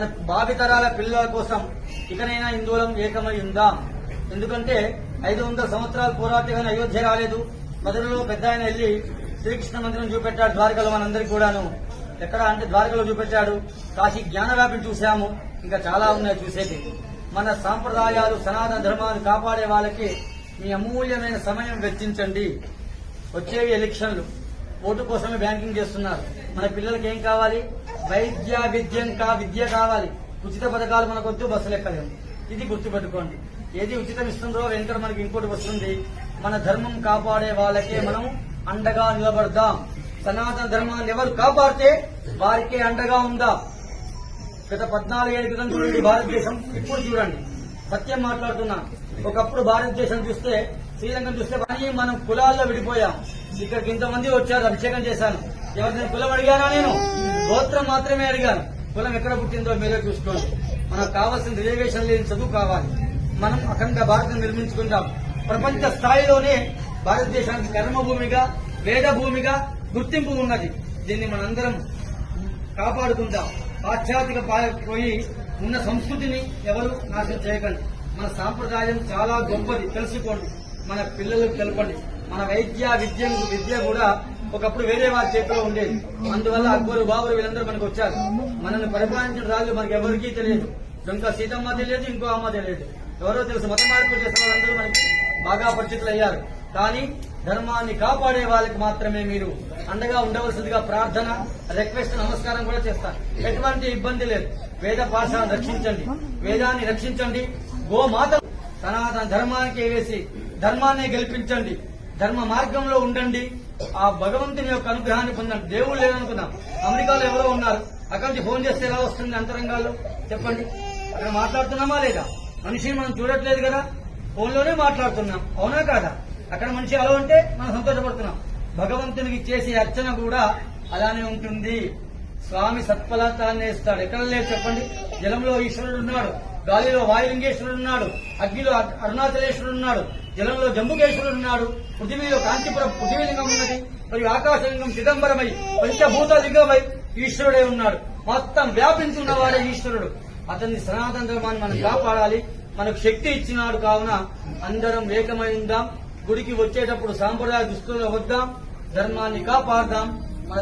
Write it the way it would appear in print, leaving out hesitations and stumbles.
మన భావితరాల పిల్లల కోసం ఇకనైనా హిందువులం ఏకమై ఉందాం. ఎందుకంటే 500 సంవత్సరాలు పోరాటగానే అయోధ్య రాలేదు. మొదలలో పెద్ద ఆయన వెళ్లి శ్రీకృష్ణ మందిరం చూపెట్టాడు ద్వారకలో, మనందరికీ కూడాను. ఎక్కడ అంటే ద్వారకలో చూపెట్టాడు. కాశీ జ్ఞానవ్యాపిని చూశాము. ఇంకా చాలా ఉన్నాయి చూసేది. మన సాంప్రదాయాలు సనాతన ధర్మాన్ని కాపాడే వాళ్ళకి మీ అమూల్యమైన సమయం వెచ్చించండి. వచ్చేవి ఎలక్షన్లు, ఓటు కోసమే బ్యాంకింగ్ చేస్తున్నారు. మన పిల్లలకి ఏం కావాలి? విద్య కావాలి. ఉచిత పథకాలు మనకొద్దు, బస్సులు ఎక్కలేము. ఇది గుర్తుపెట్టుకోండి. ఏది ఉచితం ఇస్తుందో వెంకట మనకి ఇంకోటి వస్తుంది. మన ధర్మం కాపాడే వాళ్ళకే మనం అండగా నిలబడదాం. సనాతన ధర్మాన్ని ఎవరు కాపాడితే వారికే అండగా ఉందా. గత 14 ఏళ్ల క్రితం చూడండి భారతదేశం, ఇప్పుడు చూడండి. సత్యం మాట్లాడుతున్నా. ఒకప్పుడు భారతదేశం చూస్తే, శ్రీలంకను చూస్తే కానీ మనం కులాల్లో విడిపోయాం. ఇక్కడికి ఇంతమంది వచ్చారు, అభిషేకం చేశాను. ఎవరిని కులం అడిగానా? నేను గోత్రం మాత్రమే అడిగాను. కులం ఎక్కడ పుట్టిందో మీరే చూసుకోండి. మనకు కావాల్సిన రిజర్వేషన్ లేని చదువు కావాలి. మనం అఖండ భారతం నిర్మించుకుంటాం. ప్రపంచ స్థాయిలోనే భారతదేశానికి కర్మభూమిగా, వేద భూమిగా గుర్తింపు ఉన్నది. దీన్ని మనందరం కాపాడుకుందాం. పాశ్చాత్యక పోయి ఉన్న సంస్కృతిని ఎవరు నాశనం చేయకండి. మన సాంప్రదాయం చాలా గొప్పది, తెలుసుకోండి. మన పిల్లలకు తెలపండి. మన విద్య కూడా ఒకప్పుడు వేరే వారి చేతిలో ఉండేది. అందువల్ల అక్బరు, బాబరు వీళ్ళందరూ మనకు వచ్చారు. మనల్ని పరిపాలించిన రాజు మనకి ఎవరికీ తెలియదు. ఇంకా సీతమ్మ తెలియదు, ఇంకో అమ్మ తెలియదు. ఎవరో తెలుసు. మత మార్పులు చేసిన వాళ్ళందరూ మనకి బాగా పరిచితులు అయ్యారు. కానీ ధర్మాన్ని కాపాడే వాళ్ళకి మాత్రమే మీరు అండగా ఉండవలసిందిగా ప్రార్థన, రిక్వెస్ట్, నమస్కారం కూడా చేస్తారు. ఎటువంటి ఇబ్బంది లేదు. వేద భాషను రక్షించండి, వేదాన్ని రక్షించండి. గోమాత సనాతన ధర్మానికి వేసి ధర్మాన్ని గెలిపించండి. ధర్మ మార్గంలో ఉండండి. ఆ భగవంతుని యొక్క అనుగ్రహాన్ని పొందండి. దేవుడు లేదనుకున్నాం. అమెరికాలో ఎవరో ఉన్నారు. అక్కడి నుంచి ఫోన్ చేస్తే ఎలా వస్తుంది అంతరంగాల్లో? చెప్పండి. అక్కడ మాట్లాడుతున్నామా లేదా? మనిషిని మనం చూడట్లేదు కదా, ఫోన్లోనే మాట్లాడుతున్నాం. అవునా కాదా? అక్కడ మనిషి అలా ఉంటే మనం సంతోషపడుతున్నాం. భగవంతునికి చేసే అర్చన కూడా అలానే ఉంటుంది. స్వామి సత్ఫలితాన్ని ఇస్తాడు. ఎక్కడ లేదు చెప్పండి. జలంలో ఈశ్వరుడు ఉన్నాడు, గాలిలో వాయులింగేశ్వరుడు ఉన్నాడు, అగ్నిలో అరుణాచలేశ్వరుడు ఉన్నాడు, జలంలో జంబుకేశ్వరుడు ఉన్నాడు, పృథివీలో కాంతిపురం పృథివీలింగం ఉన్నది, మరియు ఆకాశలింగం చిదంబరమై పంచభూత లింగమై ఈశ్వరుడే ఉన్నాడు. మొత్తం వ్యాపించున్నవాడే ఈశ్వరుడు. అతన్ని సనాతన ధర్మాన్ని మనం కాపాడాలి. మనకు శక్తి ఇచ్చినాడు. కావున అందరం ఏకమై ఉందాం. గుడికి వచ్చేటప్పుడు సాంప్రదాయ దుస్తులు వద్దాం. ధర్మాన్ని కాపాడదాం. మన